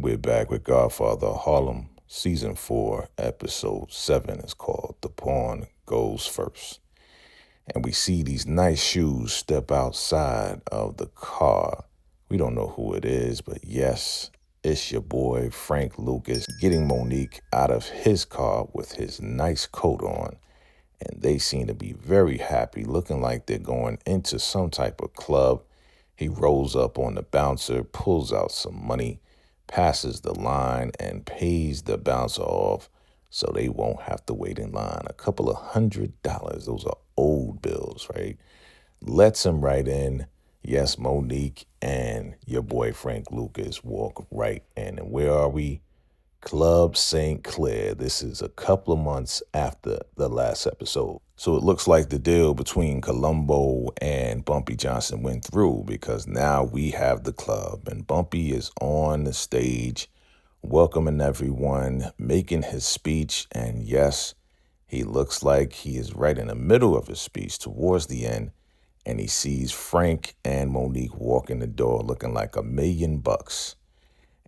We're back with Godfather of Harlem, Season 4, Episode 7. It's called The Pawn Goes First. And we see these nice shoes step outside of the car. We don't know who it is, but yes, it's your boy Frank Lucas getting Monique out of his car with his nice coat on. And they seem to be very happy, looking like they're going into some type of club. He rolls up on the bouncer, pulls out some money, passes the line, and pays the bouncer off so they won't have to wait in line. A couple of $100. Those are old bills, right? Lets him right in. Yes, Monique and your boy Frank Lucas walk right in. And where are we? Club St. Clair. This is a couple of months after the last episode. So it looks like the deal between Colombo and Bumpy Johnson went through, because now we have the club and Bumpy is on the stage welcoming everyone, making his speech. And yes, he looks like he is right in the middle of his speech towards the end. And he sees Frank and Monique walk in the door looking like $1 million.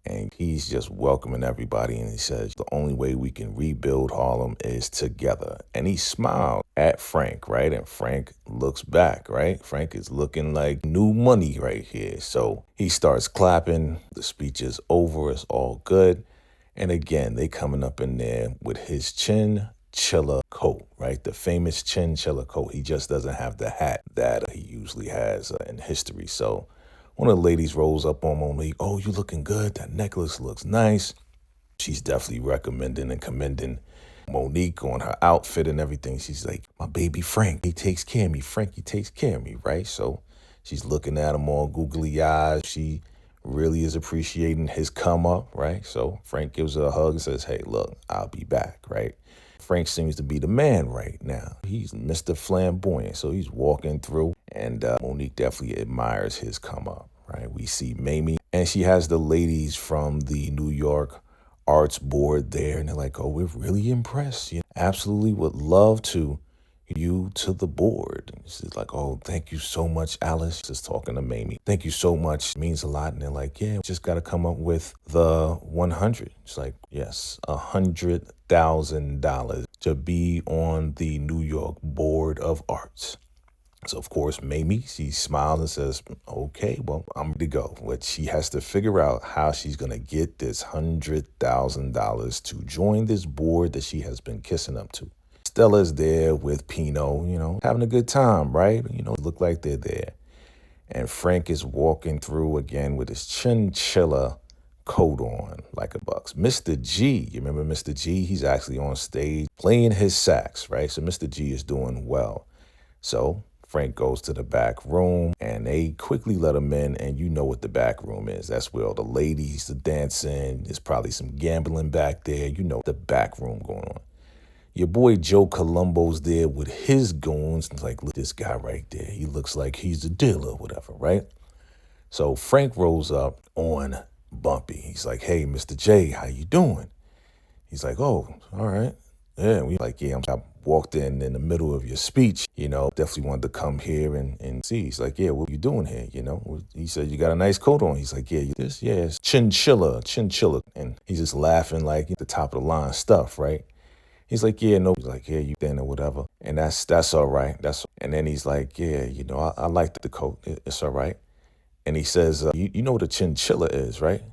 And he's just welcoming everybody. And he says, the only way we can rebuild Harlem is together. And he smiled at Frank, right? And Frank looks back, right? Frank is looking like new money right here. So he starts clapping. The speech is over. It's all good. And again, they coming up in there with his chinchilla coat, right? The famous chinchilla coat. He just doesn't have the hat that he usually has in history. So one of the ladies rolls up on Monique. Oh, you looking good. That necklace looks nice. She's definitely recommending and commending Monique on her outfit and everything. She's like, my baby Frank, he takes care of me. Frankie takes care of me, right? So she's looking at him all googly eyes. She really is appreciating his come up, right? So Frank gives her a hug and says, hey, look, I'll be back, right? Frank seems to be the man right now. He's Mr. Flamboyant, so he's walking through, and Monique definitely admires his come up, right? We see Mamie, and she has the ladies from the New York Arts Board there, and they're like, oh, we're really impressed. You absolutely would love to you to the board. And she's like, oh, thank you so much, Alice. Just talking to Mamie. Thank you so much. It means a lot. And they're like, yeah, just got to come up with the 100. It's like, yes, $100,000 to be on the New York Board of Arts. So, of course, Mamie, she smiles and says, okay, well, I'm ready to go. But she has to figure out how she's going to get this $100,000 to join this board that she has been kissing up to. Stella's there with Pino, having a good time, right? Look like they're there. And Frank is walking through again with his chinchilla coat on like a bucks. Mr. G, you remember Mr. G? He's actually on stage playing his sax, right? So Mr. G is doing well. So Frank goes to the back room and they quickly let him in, and you know what the back room is. That's where all the ladies are dancing. There's probably some gambling back there. The back room going on. Your boy Joe Colombo's there with his goons. It's like, look, this guy right there. He looks like he's a dealer or whatever, right? So Frank rolls up on Bumpy. He's like, hey, Mr. J, how you doing? He's like, oh, all right. Yeah, we like, yeah, I walked in the middle of your speech, definitely wanted to come here and see. He's like, yeah, what you doing here, He said, you got a nice coat on. He's like, yeah, it's chinchilla. And he's just laughing like at the top of the line stuff, right? He's like, yeah, no. He's like, yeah, you then or whatever. And that's all right. And then he's like, yeah, I like the coat. It's all right. And he says, you know what a chinchilla is, right?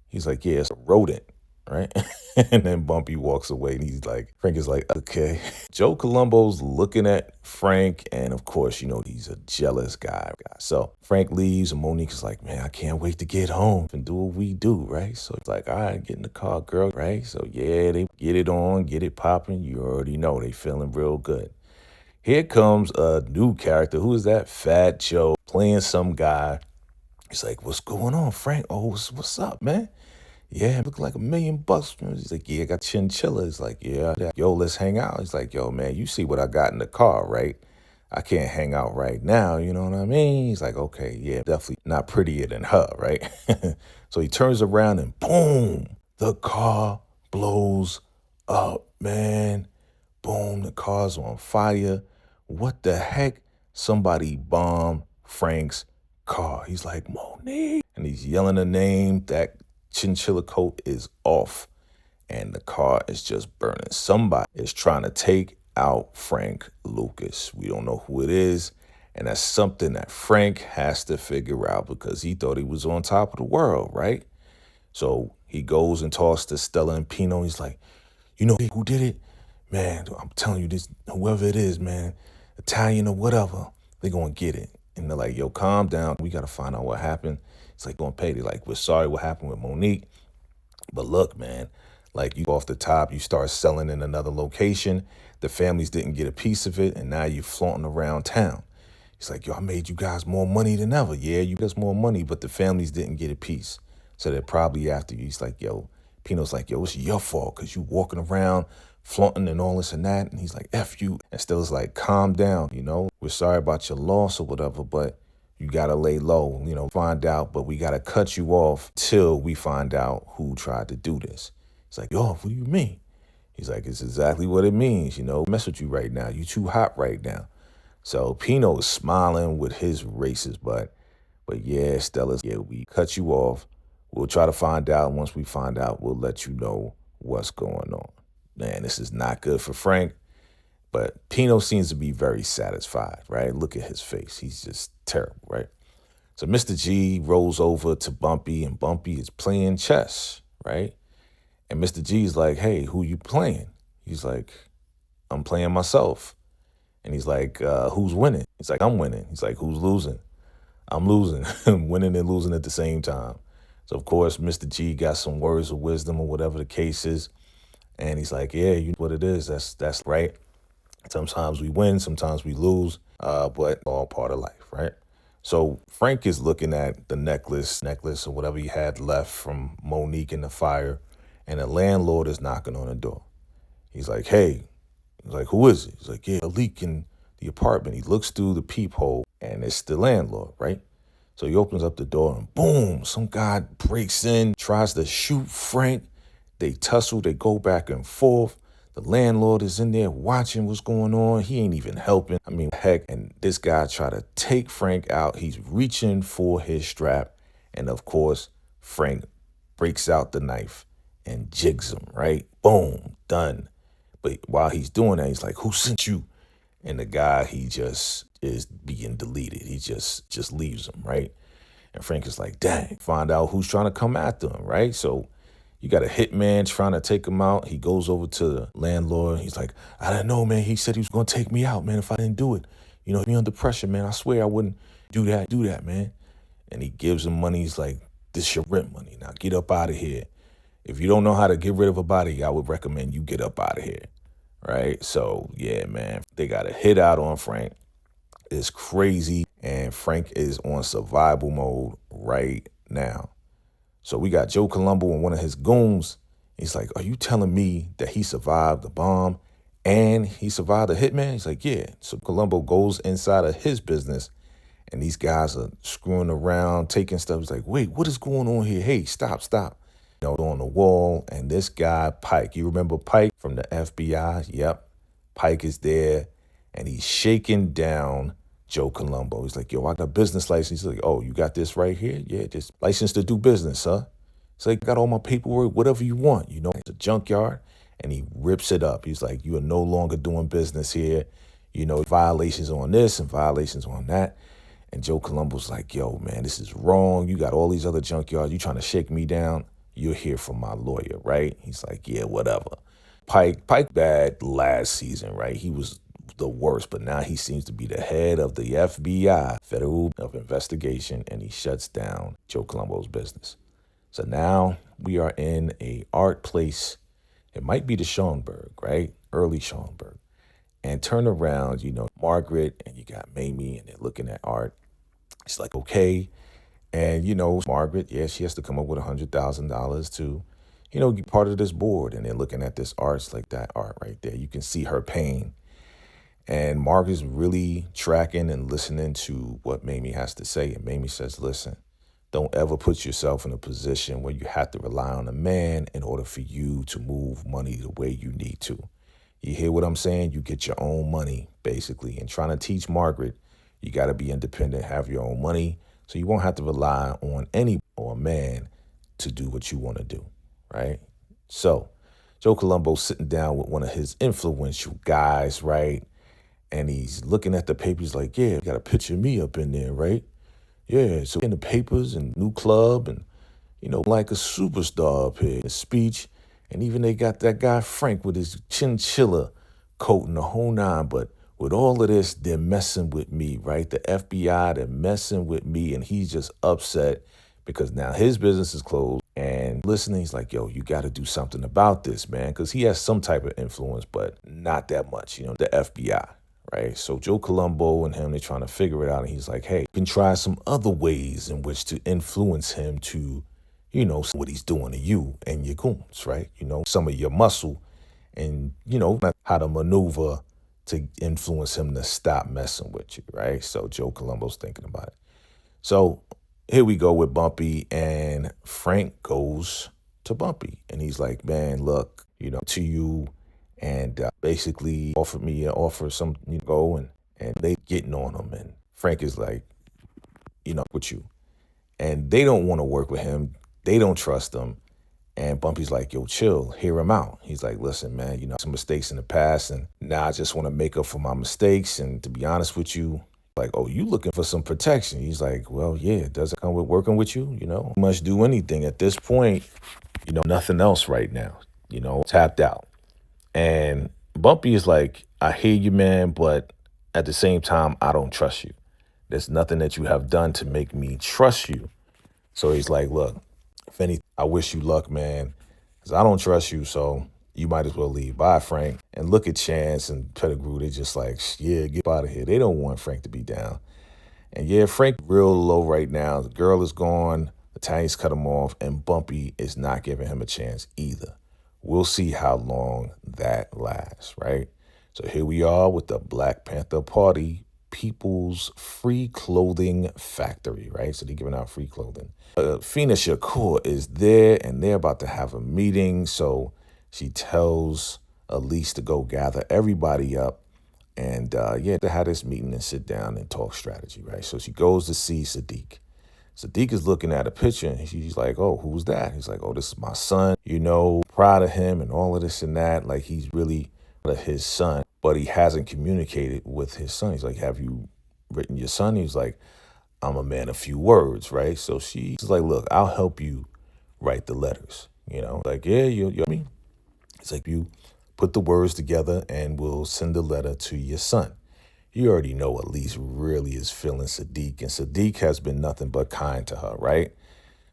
He's like, yeah, it's a rodent, right? And then Bumpy walks away and Frank is like, okay. Joe Colombo's looking at Frank. And of course, he's a jealous guy. So Frank leaves and Monique is like, man, I can't wait to get home and do what we do, right? So it's like, all right, get in the car, girl, right? So yeah, they get it on, get it popping. You already know they feeling real good. Here comes a new character. Who is that? Fat Joe playing some guy. He's like, what's going on, Frank? Oh, what's up, man? Yeah, look like $1 million. He's like, yeah, I got chinchilla. He's like, yeah. Yo, let's hang out. He's like, yo, man, you see what I got in the car, right? I can't hang out right now, you know what I mean? He's like, okay, yeah, definitely not prettier than her, right? So he turns around and boom, the car blows up, man. Boom, the car's on fire. What the heck? Somebody bombed Frank's car. He's like, Monique. And he's yelling her name. That chinchilla coat is off and the car is just burning. Somebody is trying to take out Frank Lucas. We don't know who it is. And that's something that Frank has to figure out because he thought he was on top of the world, right? So he goes and talks to Stella and Pino. He's like, you know who did it? Man, I'm telling you, this whoever it is, man, Italian or whatever, they're going to get it. And they're like, yo, calm down. We got to find out what happened. It's like, going to pay. They're like, we're sorry what happened with Monique. But look, man, like you off the top, you start selling in another location. The families didn't get a piece of it. And now you're flaunting around town. He's like, yo, I made you guys more money than ever. Yeah, you got more money, but the families didn't get a piece. So they're probably after you. He's like, yo, Pino's like, yo, it's your fault because you walking around flaunting and all this and that. And he's like, F you. And Stella's like, calm down, you know. We're sorry about your loss or whatever, but you got to lay low, you know, find out. But we got to cut you off till we find out who tried to do this. He's like, yo, what do you mean? He's like, it's exactly what it means, you know. Mess with you right now. You too hot right now. So Pino is smiling with his racist butt. But yeah, Stella's, yeah, we cut you off. We'll try to find out. Once we find out, we'll let you know what's going on. Man, this is not good for Frank. But Pino seems to be very satisfied, right? Look at his face. He's just terrible, right? So Mr. G rolls over to Bumpy, and Bumpy is playing chess, right? And Mr. G is like, hey, who you playing? He's like, I'm playing myself. And he's like, who's winning? He's like, I'm winning. He's like, who's losing? I'm losing. Winning and losing at the same time. So, of course, Mr. G got some words of wisdom or whatever the case is. And he's like, yeah, you know what it is. That's right. Sometimes we win, sometimes we lose, but all part of life, right? So Frank is looking at the necklace or whatever he had left from Monique in the fire. And the landlord is knocking on the door. He's like, hey. He's like, who is it? He's like, yeah, a leak in the apartment. He looks through the peephole, and it's the landlord, right? So he opens up the door, and boom, some guy breaks in, tries to shoot Frank. They tussle, they go back and forth. The landlord is in there watching what's going on. He ain't even helping. I mean, heck, and this guy tried to take Frank out. He's reaching for his strap, and of course, Frank breaks out the knife and jigs him, right? Boom, done. But while he's doing that, he's like, who sent you? And the guy, he just is being deleted. He just leaves him, right? And Frank is like, dang, find out who's trying to come after him, right? So you got a hitman trying to take him out. He goes over to the landlord. He's like, I don't know, man. He said he was going to take me out, man, if I didn't do it. You know, me under pressure, man. I swear I wouldn't do that, man. And he gives him money. He's like, this is your rent money. Now get up out of here. If you don't know how to get rid of a body, I would recommend you get up out of here. Right? So, yeah, man, they got a hit out on Frank. It's crazy. And Frank is on survival mode right now. So we got Joe Colombo and one of his goons. He's like, are you telling me that he survived the bomb and he survived the hitman? He's like, yeah. So Colombo goes inside of his business and these guys are screwing around, taking stuff. He's like, wait, what is going on here? Hey, stop. You know, on the wall, and this guy, Pike, you remember Pike from the FBI? Yep. Pike is there, and he's shaking down Joe Colombo. He's like, yo, I got a business license. He's like, oh, you got this right here? Yeah, just license to do business, huh? He's like, got all my paperwork, whatever you want. You know, it's a junkyard, and he rips it up. He's like, you are no longer doing business here. You know, violations on this and violations on that. And Joe Colombo's like, yo, man, this is wrong. You got all these other junkyards. You trying to shake me down? You'll hear from my lawyer, right? He's like, yeah, whatever. Pike bad last season, right? He was the worst, but now he seems to be the head of the FBI, Federal of Investigation, and he shuts down Joe Colombo's business. So now we are in a art place. It might be the Schomburg, right? Early Schomburg. And turn around, you know, Margaret and you got Mamie and they're looking at art. It's like, okay. And, you know, Margaret, yeah, she has to come up with $100,000 to, you know, be part of this board. And they're looking at this art, like that art right there. You can see her pain. And Margaret's really tracking and listening to what Mamie has to say. And Mamie says, listen, don't ever put yourself in a position where you have to rely on a man in order for you to move money the way you need to. You hear what I'm saying? You get your own money, basically. And trying to teach Margaret, you got to be independent, have your own money. So you won't have to rely on any or a man to do what you want to do, right? So Joe Colombo sitting down with one of his influential guys, right? And he's looking at the papers like, yeah, you got a picture of me up in there, right? Yeah, so in the papers and new club and, like a superstar up here, a speech. And even they got that guy Frank with his chinchilla coat and the whole nine. But with all of this, they're messing with me, right? The FBI, they're messing with me. And he's just upset because now his business is closed. And listening, he's like, yo, you got to do something about this, man. Because he has some type of influence, but not that much, the FBI. Right. So Joe Colombo and him, they're trying to figure it out. And he's like, hey, you can try some other ways in which to influence him to, what he's doing to you and your goons, right? Some of your muscle and, how to maneuver to influence him to stop messing with you. Right. So Joe Colombo's thinking about it. So here we go with Bumpy, and Frank goes to Bumpy and he's like, man, look, to you. And basically offered me an offer some go and they getting on him. And Frank is like, with you. And they don't want to work with him. They don't trust him. And Bumpy's like, yo, chill, hear him out. He's like, listen, man, some mistakes in the past. And now I just want to make up for my mistakes. And to be honest with you, like, oh, you looking for some protection? He's like, well, yeah, it doesn't come with working with you, You must do anything. At this point, nothing else right now, tapped out. And Bumpy is like, I hear you, man, but at the same time, I don't trust you. There's nothing that you have done to make me trust you. So he's like, look, if anything, I wish you luck, man, because I don't trust you, so you might as well leave. Bye, Frank. And look at Chance and Pettigrew. They're just like, yeah, get out of here. They don't want Frank to be down. And yeah, Frank real low right now. The girl is gone. Italians cut him off, and Bumpy is not giving him a chance either. We'll see how long that lasts, right? So here we are with the Black Panther Party People's Free Clothing Factory, right? So they're giving out free clothing. Fina Shakur is there, and they're about to have a meeting. So she tells Elise to go gather everybody up and, to have this meeting and sit down and talk strategy, right? So she goes to see Sadik. Sadik is looking at a picture and she's like, oh, who's that? He's like, oh, this is my son, proud of him and all of this and that. Like, he's really his son, but he hasn't communicated with his son. He's like, have you written your son? He's like, I'm a man of few words, right? So she's like, look, I'll help you write the letters, like, yeah, you me. It's like, you put the words together and we'll send a letter to your son. You already know Elise really is feeling Sadik, and Sadik has been nothing but kind to her, right?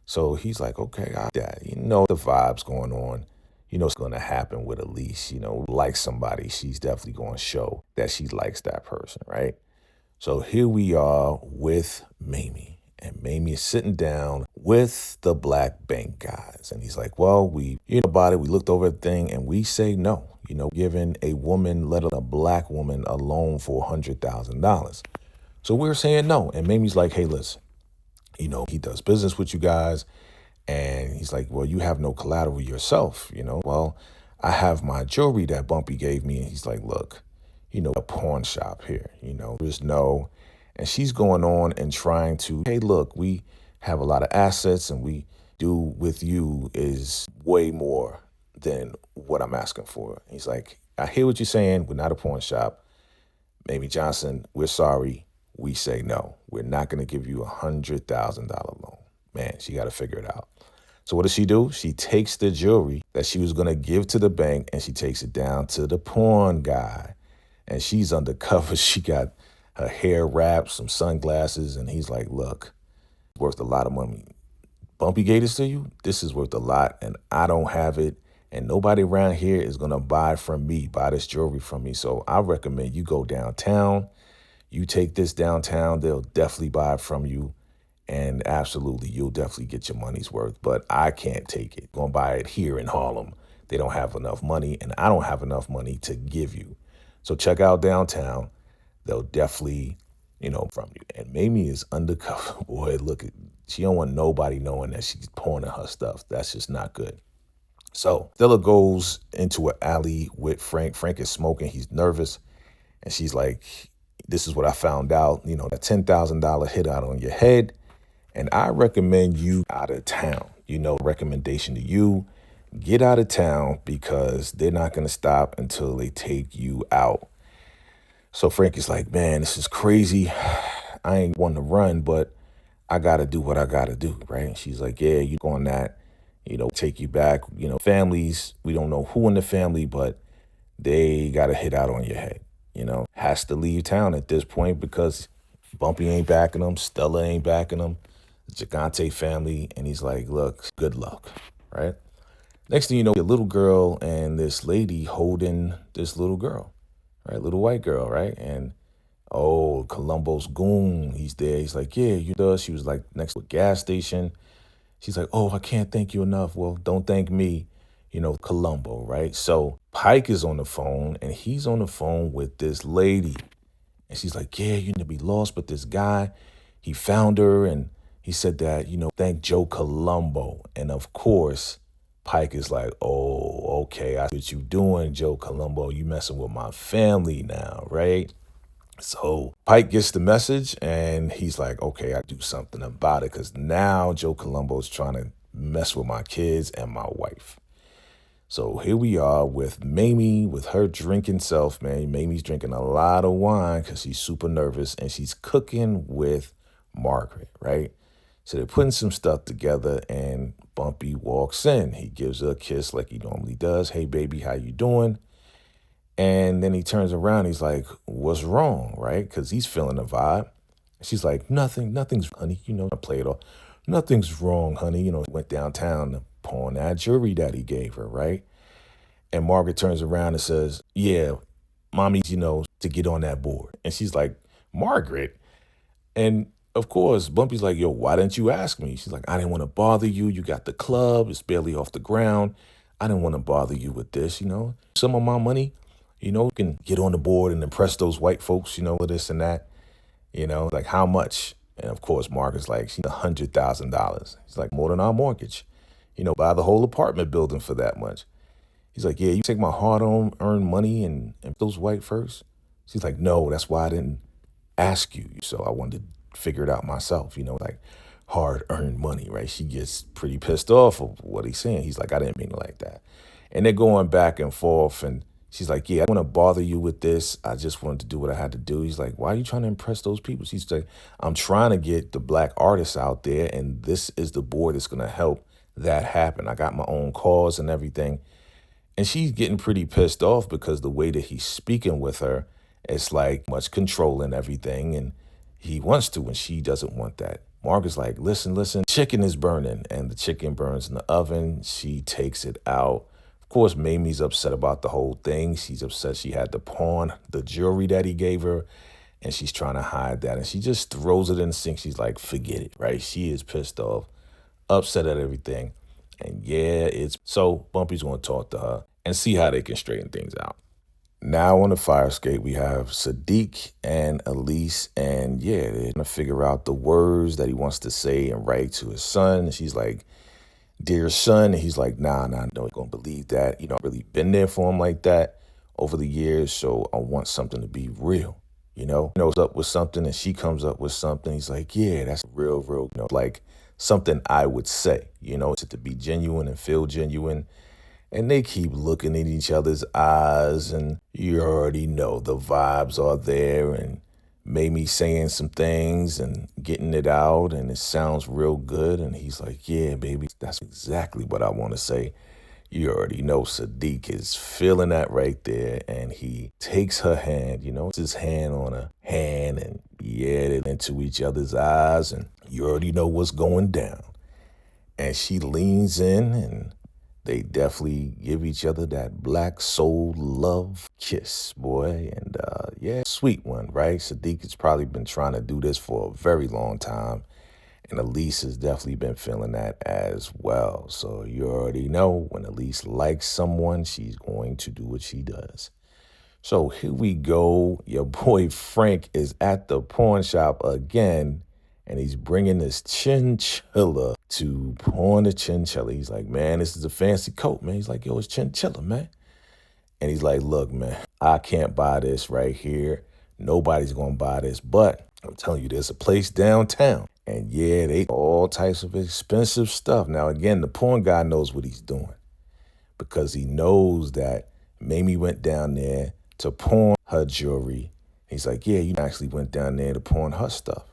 So he's like, okay, the vibes going on. It's going to happen with Elise, like somebody, she's definitely going to show that she likes that person, right? So here we are with Mamie, and Mamie is sitting down with the black bank guys. And he's like, well, we, about it. We looked over everything and we say no. Giving a woman, let alone a black woman, a loan for $100,000. So we're saying no. And Mamie's like, hey, listen, he does business with you guys. And he's like, well, you have no collateral yourself. Well, I have my jewelry that Bumpy gave me. And he's like, look, a pawn shop here, there's no. And she's going on and trying to, hey, look, we have a lot of assets and we do with you is way more than what I'm asking for. He's like, I hear what you're saying. We're not a pawn shop. Mamie Johnson, we're sorry. We say no. We're not going to give you $100,000 loan. Man, she got to figure it out. So what does she do? She takes the jewelry that she was going to give to the bank and she takes it down to the pawn guy. And she's undercover. She got her hair wrapped, some sunglasses. And he's like, look, it's worth a lot of money. Bumpy gave this to you. This is worth a lot. And I don't have it. And nobody around here is going to buy this jewelry from me. So I recommend you go downtown. You take this downtown. They'll definitely buy it from you. And absolutely, you'll definitely get your money's worth. But I can't take it. Going to buy it here in Harlem. They don't have enough money. And I don't have enough money to give you. So check out downtown. They'll definitely, from you. And Mamie is undercover. Boy, look, she don't want nobody knowing that she's pawning her stuff. That's just not good. So Stella goes into an alley with Frank. Frank is smoking. He's nervous. And she's like, this is what I found out. That $10,000 hit out on your head. And I recommend you out of town. recommendation to you, get out of town because they're not going to stop until they take you out. So Frank is like, man, this is crazy. I ain't want to run, but I got to do what I got to do, right? And she's like, yeah, you go on that, take you back. Families, we don't know who in the family, but they got to hit out on your head, has to leave town at this point because Bumpy ain't backing them, Stella ain't backing them, Gigante family. And he's like, look, good luck, right? Next thing you know, a little girl and this lady holding this little girl, right? Little white girl, right? And oh, Colombo's goon, he's there. He's like, yeah, you does. She was like next to a gas station. She's like, oh, I can't thank you enough. Well, don't thank me, Colombo, right? So Pike is on the phone and he's on the phone with this lady. And she's like, yeah, you need to be lost, but this guy, he found her and he said that, thank Joe Colombo. And of course, Pike is like, oh, okay, I see what you doing, Joe Colombo. You messing with my family now, right? So Pike gets the message and he's like, okay, I do something about it because now Joe Colombo's trying to mess with my kids and my wife. So here we are with Mamie, with her drinking self, man. Mamie's drinking a lot of wine because she's super nervous and she's cooking with Margaret, right? So they're putting some stuff together and Bumpy walks in. He gives her a kiss like he normally does. Hey, baby, how you doing? And then he turns around. He's like, what's wrong, right? Because he's feeling the vibe. She's like, nothing's, honey. I play it off. Nothing's wrong, honey. Went downtown to pawn that jewelry that he gave her, right? And Margaret turns around and says, yeah, mommy's, to get on that board. And she's like, Margaret? And of course, Bumpy's like, yo, why didn't you ask me? She's like, I didn't want to bother you. You got the club. It's barely off the ground. I didn't want to bother you with this, Some of my money, can get on the board and impress those white folks, with this and that, like how much? And of course, Margaret's like, she's $100,000. He's like, more than our mortgage, buy the whole apartment building for that much. He's like, yeah, you take my hard-earned money and those white first? She's like, no, that's why I didn't ask you. So I wanted to figure it out myself, like hard-earned money, right? She gets pretty pissed off of what he's saying. He's like, I didn't mean it like that. And they're going back and forth. And she's like, yeah, I don't want to bother you with this. I just wanted to do what I had to do. He's like, why are you trying to impress those people? She's like, I'm trying to get the black artists out there. And this is the board that's going to help that happen. I got my own cause and everything. And she's getting pretty pissed off because the way that he's speaking with her, it's like much control and everything. And he wants to, and she doesn't want that. Margaret's like, listen, chicken is burning. And the chicken burns in the oven. She takes it out. Of course, Mamie's upset about the whole thing. She's upset she had to pawn the jewelry that he gave her. And she's trying to hide that. And she just throws it in the sink. She's like, forget it, right? She is pissed off, upset at everything. And yeah, so Bumpy's going to talk to her and see how they can straighten things out. Now on the fire escape, we have Sadik and Elise, and yeah, they're going to figure out the words that he wants to say and write to his son. And she's like, dear son. And he's like, nah, no, going to believe that. I've really been there for him like that over the years, so I want something to be real. Knows up with something and she comes up with something. He's like, yeah, that's real, like something I would say, to be genuine and feel genuine. And they keep looking in each other's eyes and you already know the vibes are there and Mamie saying some things and getting it out and it sounds real good. And he's like, yeah, baby, that's exactly what I want to say. You already know Sadik is feeling that right there. And he takes her hand, puts his hand on her hand and yeah, they're into each other's eyes and you already know what's going down. And she leans in and they definitely give each other that black soul love kiss, boy. And yeah, sweet one, right? Sadik has probably been trying to do this for a very long time. And Elise has definitely been feeling that as well. So you already know when Elise likes someone, she's going to do what she does. So here we go. Your boy Frank is at the pawn shop again. And he's bringing this chinchilla to pawn the chinchilla. He's like, man, this is a fancy coat, man. He's like, yo, it's chinchilla, man. And he's like, look, man, I can't buy this right here. Nobody's going to buy this. But I'm telling you, there's a place downtown And yeah, they all types of expensive stuff. Now, again, the porn guy knows what he's doing because he knows that Mamie went down there to pawn her jewelry. He's like, yeah, you actually went down there to pawn her stuff.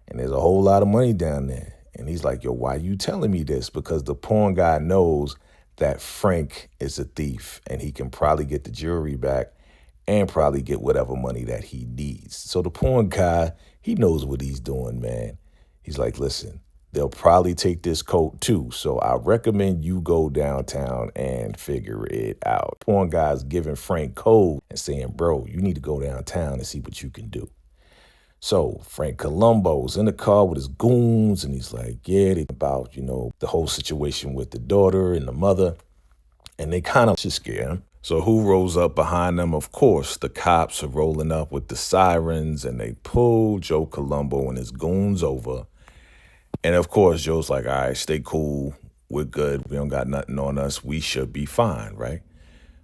And there's a whole lot of money down there. And he's like, yo, why are you telling me this? Because the porn guy knows that Frank is a thief and he can probably get the jewelry back and probably get whatever money that he needs. So the porn guy, he knows what he's doing, man. He's like, listen, they'll probably take this coat too. So I recommend you go downtown and figure it out. Porn guy's giving Frank code and saying, bro, you need to go downtown and see what you can do. So Frank Colombo's in the car with his goons, and he's like, yeah, they about, the whole situation with the daughter and the mother, and they kind of just scare him. So who rolls up behind them? Of course, the cops are rolling up with the sirens, and they pull Joe Colombo and his goons over. And of course, Joe's like, all right, stay cool. We're good. We don't got nothing on us. We should be fine, right?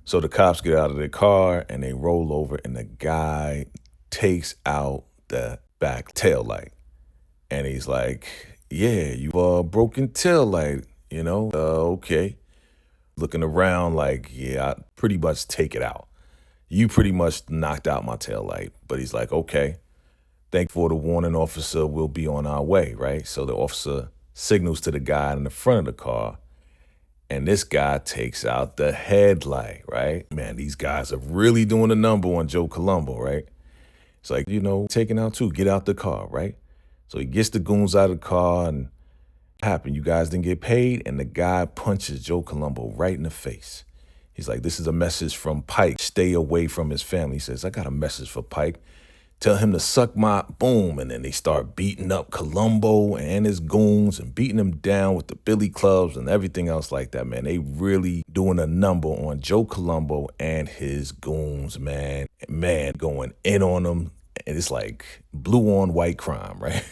So the cops get out of their car, and they roll over, and the guy takes out the back tail light. And he's like, yeah, you broken tail light, okay. Looking around like, yeah, I pretty much take it out. You pretty much knocked out my tail light. But he's like, okay, thank you for the warning, officer. We'll be on our way, right? So the officer signals to the guy in the front of the car. And this guy takes out the headlight, right? Man, these guys are really doing a number on Joe Colombo, right? It's like, taking out too, get out the car, right? So he gets the goons out of the car and what happened? You guys didn't get paid? And the guy punches Joe Colombo right in the face. He's like, this is a message from Pike. Stay away from his family. He says, I got a message for Pike. Tell him to suck my boom. And then they start beating up Colombo and his goons and beating him down with the billy clubs and everything else like that, man. They really doing a number on Joe Colombo and his goons, man. Man, going in on them. And it's like blue on white crime, right?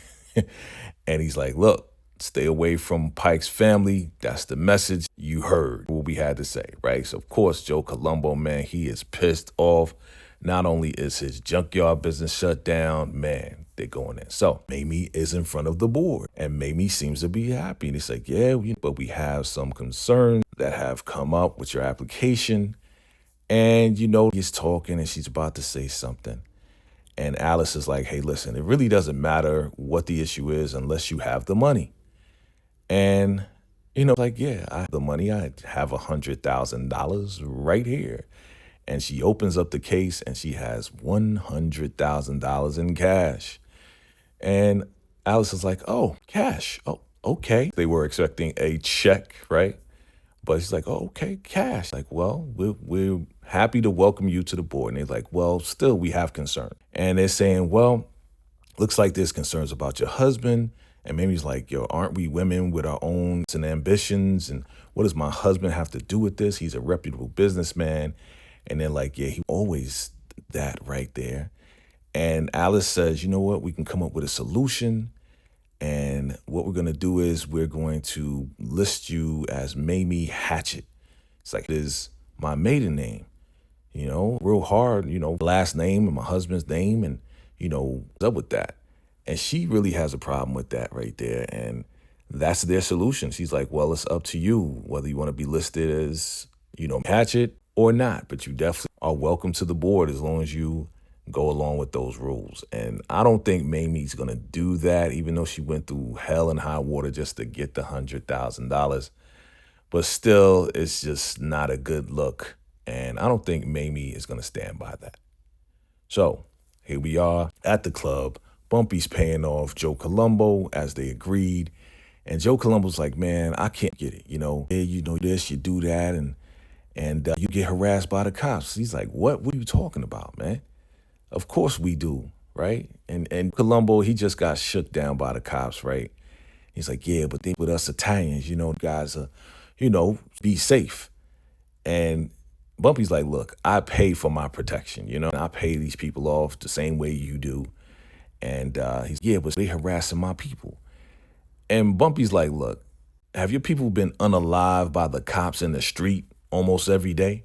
And he's like, look, stay away from Pike's family. That's the message. You heard what we had to say, right? So, of course, Joe Colombo, man, he is pissed off. Not only is his junkyard business shut down, man, they're going in. So Mamie is in front of the board, and Mamie seems to be happy. And it's like, yeah, but we have some concerns that have come up with your application. And, he's talking, and she's about to say something. And Alice is like, hey, listen, it really doesn't matter what the issue is unless you have the money. And, like, yeah, I have the money. I have $100,000 right here. And she opens up the case and she has $100,000 in cash. And Alice is like, oh, cash. Oh, okay. They were expecting a check, right? But she's like, oh, okay, cash. Like, well, we're happy to welcome you to the board. And they're like, well, still, we have concern. And they're saying, well, looks like there's concerns about your husband. And Mamie's like, yo, aren't we women with our own and ambitions? And what does my husband have to do with this? He's a reputable businessman. And they're like, yeah, he always that right there. And Alice says, you know what? We can come up with a solution. And what we're going to do is we're going to list you as Mamie Hatchet. It's like, it is my maiden name, real hard, last name and my husband's name. And, what's up with that? And she really has a problem with that right there. And that's their solution. She's like, well, it's up to you whether you want to be listed as, Hatchet or not. But you definitely are welcome to the board as long as you go along with those rules. And I don't think Mamie's going to do that, even though she went through hell and high water just to get the $100,000. But still, it's just not a good look. And I don't think Mamie is going to stand by that. So here we are at the club. Bumpy's paying off Joe Colombo as they agreed. And Joe Colombo's like, man, I can't get it. Yeah, you do this, you do that, and you get harassed by the cops. He's like, what are you talking about, man? Of course we do, right? And Colombo, he just got shook down by the cops, right? He's like, yeah, but they with us Italians, guys are, be safe. And Bumpy's like, look, I pay for my protection, I pay these people off the same way you do. And he's, yeah, but they harassing my people. And Bumpy's like, look, have your people been unalived by the cops in the street almost every day?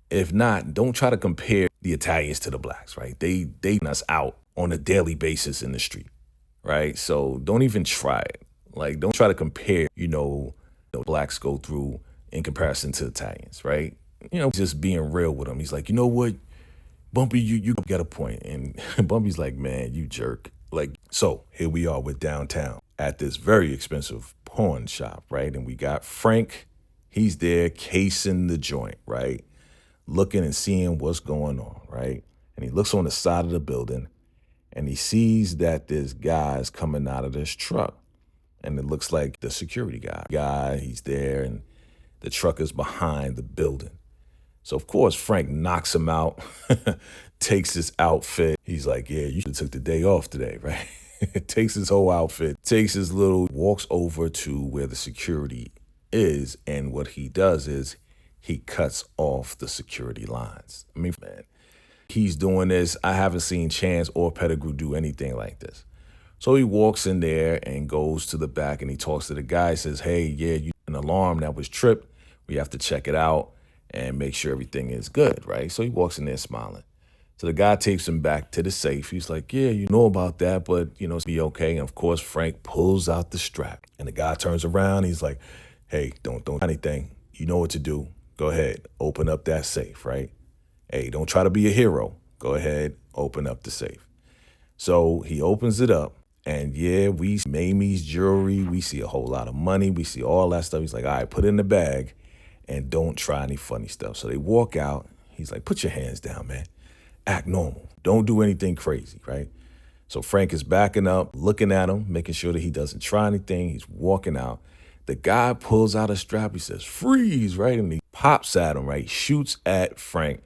If not, don't try to compare the Italians to the blacks, right? They us out on a daily basis in the street, right? So don't even try it. Like, don't try to compare, blacks go through in comparison to Italians, right? Just being real with him. He's like, you know what, Bumpy, you got a point. And Bumpy's like, man, you jerk. Like, so here we are with downtown at this very expensive pawn shop, right? And we got Frank. He's there casing the joint, right? Looking and seeing what's going on, right? And he looks on the side of the building and he sees that this guy's coming out of this truck. And it looks like the security guy. He's there and the truck is behind the building. So, of course, Frank knocks him out, takes his outfit. He's like, yeah, you should have took the day off today, right? Takes his whole outfit, walks over to where the security is. And what he does is he cuts off the security lines. I mean, man, he's doing this. I haven't seen Chance or Pettigrew do anything like this. So he walks in there and goes to the back and he talks to the guy, says, hey, yeah, you an alarm that was tripped. We have to check it out and make sure everything is good, right? So he walks in there smiling. So the guy takes him back to the safe. He's like, yeah, you know about that, but, it's be okay. And, of course, Frank pulls out the strap. And the guy turns around. He's like, hey, don't do anything. You know what to do. Go ahead. Open up that safe, right? Hey, don't try to be a hero. Go ahead. Open up the safe. So he opens it up. And, yeah, we see Mamie's jewelry. We see a whole lot of money. We see all that stuff. He's like, all right, put it in the bag. And don't try any funny stuff. So they walk out. He's like, put your hands down, man. Act normal. Don't do anything crazy, right? So Frank is backing up, looking at him, making sure that he doesn't try anything. He's walking out. The guy pulls out a strap. He says, freeze, right? And he pops at him, right? Shoots at Frank.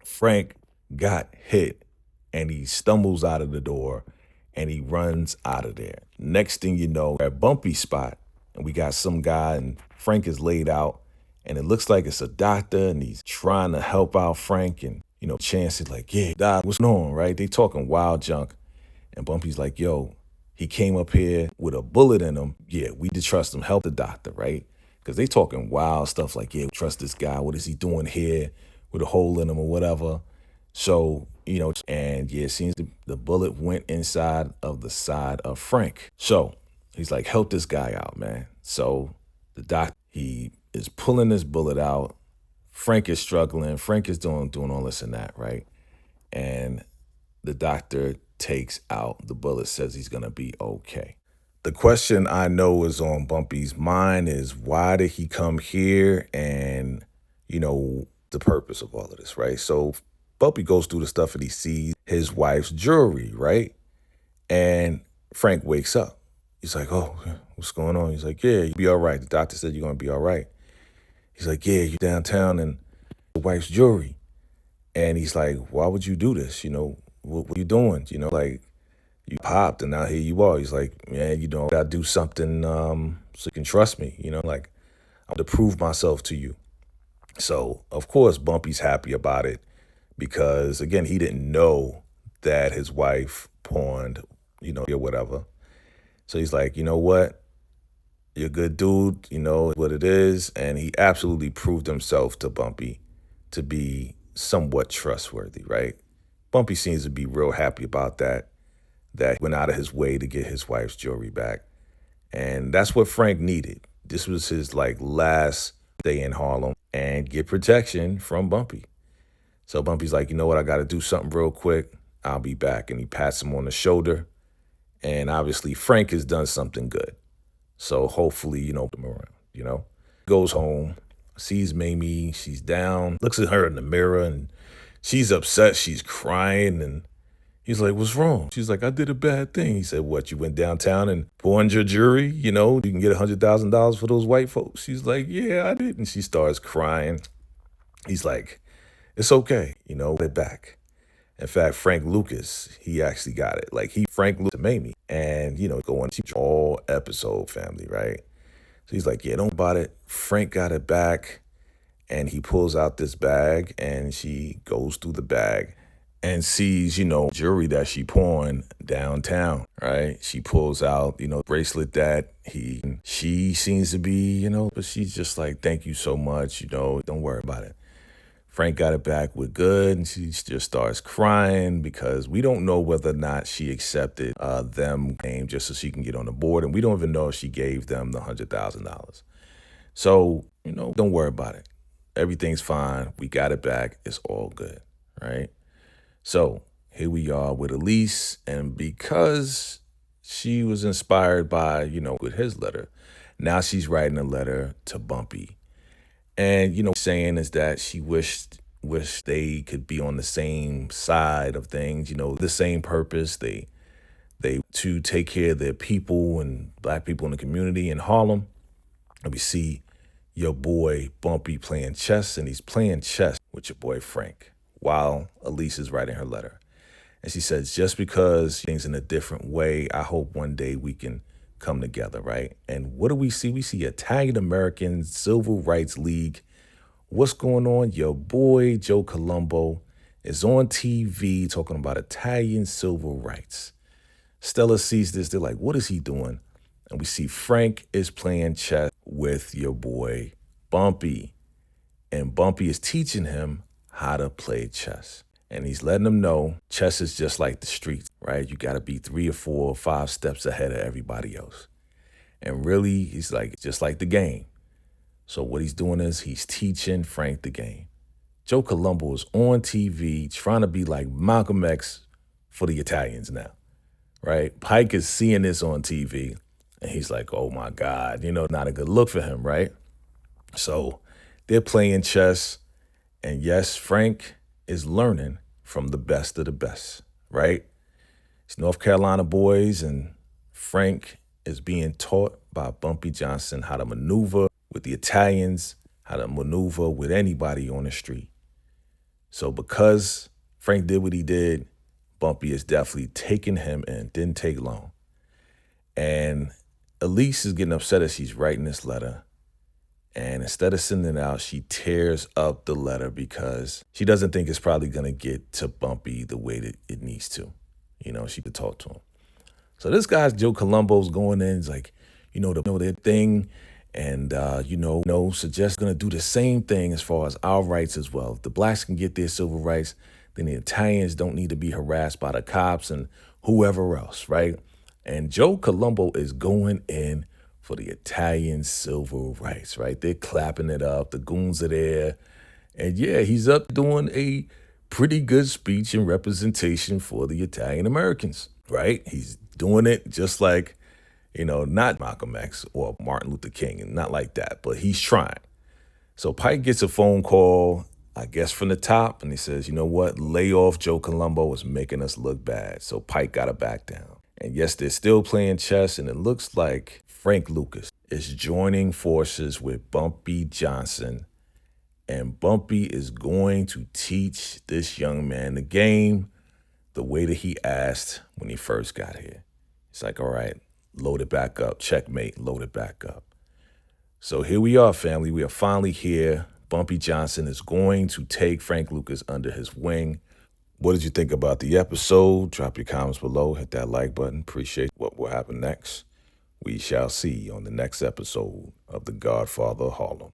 Frank got hit, and he stumbles out of the door, and he runs out of there. Next thing you know, at Bumpy spot, and we got some guy, and Frank is laid out. And it looks like it's a doctor and he's trying to help out Frank. And, Chance is like, yeah, doc, what's going on, right? They talking wild junk. And Bumpy's like, yo, he came up here with a bullet in him. Yeah, we did trust him. Help the doctor, right? Because they talking wild stuff like, yeah, trust this guy. What is he doing here with a hole in him or whatever? So, and yeah, it seems the bullet went inside of the side of Frank. So he's like, help this guy out, man. So the doctor, he is pulling this bullet out. Frank is struggling. Frank is doing all this and that, right? And the doctor takes out the bullet, says he's going to be okay. The question I know is on Bumpy's mind is, why did he come here? And, the purpose of all of this, right? So Bumpy goes through the stuff and he sees his wife's jewelry, right? And Frank wakes up. He's like, oh, what's going on? He's like, yeah, you'll be all right. The doctor said you're going to be all right. He's like, yeah, you're downtown and your wife's jewelry. And he's like, why would you do this? What are you doing? Like, you popped and now here you are. He's like, man, I gotta do something so you can trust me. Like, I want to prove myself to you. So, of course, Bumpy's happy about it because, again, he didn't know that his wife pawned, or whatever. So he's like, you know what? You're a good dude, what it is. And he absolutely proved himself to Bumpy to be somewhat trustworthy, right? Bumpy seems to be real happy about that he went out of his way to get his wife's jewelry back. And that's what Frank needed. This was his last day in Harlem and get protection from Bumpy. So Bumpy's like, you know what? I got to do something real quick. I'll be back. And he pats him on the shoulder. And obviously Frank has done something good. So hopefully, him around, Goes home, sees Mamie, she's down, looks at her in the mirror and she's upset, she's crying. And he's like, what's wrong? She's like, I did a bad thing. He said, what, you went downtown and pawned your jewelry? You can get $100,000 for those white folks. She's like, yeah, I did. And she starts crying. He's like, it's okay, get it back. In fact, Frank Lucas, he actually got it. Like, Frank Lucas to Mamie. And, going to all episode family, right? So he's like, yeah, don't about it. Frank got it back. And he pulls out this bag and she goes through the bag and sees, jewelry that she pawned downtown, right? She pulls out, bracelet that she seems to be, but she's just like, thank you so much, don't worry about it. Frank got it back with good, and she just starts crying because we don't know whether or not she accepted them name just so she can get on the board, and we don't even know if she gave them the $100,000. So, don't worry about it. Everything's fine. We got it back. It's all good, right? So here we are with Elise, and because she was inspired by, with his letter, now she's writing a letter to Bumpy. And, saying is that she wished they could be on the same side of things, the same purpose. They to take care of their people and black people in the community in Harlem. And we see your boy Bumpy playing chess, and he's playing chess with your boy Frank while Elise is writing her letter. And she says, just because things in a different way, I hope one day we can come together, right? And what do we see? We see Italian American Civil Rights League. What's going on? Your boy Joe Colombo is on TV talking about Italian civil rights. Stella sees this. They're like, what is he doing? And we see Frank is playing chess with your boy Bumpy. And Bumpy is teaching him how to play chess. And he's letting him know chess is just like the streets, right? You got to be 3 or 4 or 5 steps ahead of everybody else. And really, he's like, just like the game. So what he's doing is he's teaching Frank the game. Joe Colombo is on TV trying to be like Malcolm X for the Italians now, right? Pike is seeing this on TV, and he's like, oh my God, not a good look for him, right? So they're playing chess, and yes, Frank is learning from the best of the best, right? It's North Carolina boys, and Frank is being taught by Bumpy Johnson how to maneuver with the Italians, how to maneuver with anybody on the street. So because Frank did what he did, Bumpy is definitely taking him in. Didn't take long. And Elise is getting upset as she's writing this letter. And instead of sending it out, she tears up the letter because she doesn't think it's probably going to get to Bumpy the way that it needs to. She could talk to him. So this guy's Joe Colombo's going in. He's like, their thing. And, suggest going to do the same thing as far as our rights as well. If the blacks can get their civil rights, then the Italians don't need to be harassed by the cops and whoever else, right? And Joe Colombo is going in for the Italian civil rights, right? They're clapping it up. The goons are there. And yeah, he's up doing a pretty good speech and representation for the Italian Americans, right? He's doing it just like, not Malcolm X or Martin Luther King, and not like that, but he's trying. So Pike gets a phone call, I guess from the top, and he says, you know what? Lay off Joe Colombo is making us look bad. So Pike got to back down. And yes, they're still playing chess, and it looks like Frank Lucas is joining forces with Bumpy Johnson, and Bumpy is going to teach this young man the game the way that he asked when he first got here. It's like, all right, load it back up. Checkmate, load it back up. So here we are, family. We are finally here. Bumpy Johnson is going to take Frank Lucas under his wing. What did you think about the episode? Drop your comments below. Hit that like button. Appreciate what will happen next. We shall see on the next episode of The Godfather of Harlem.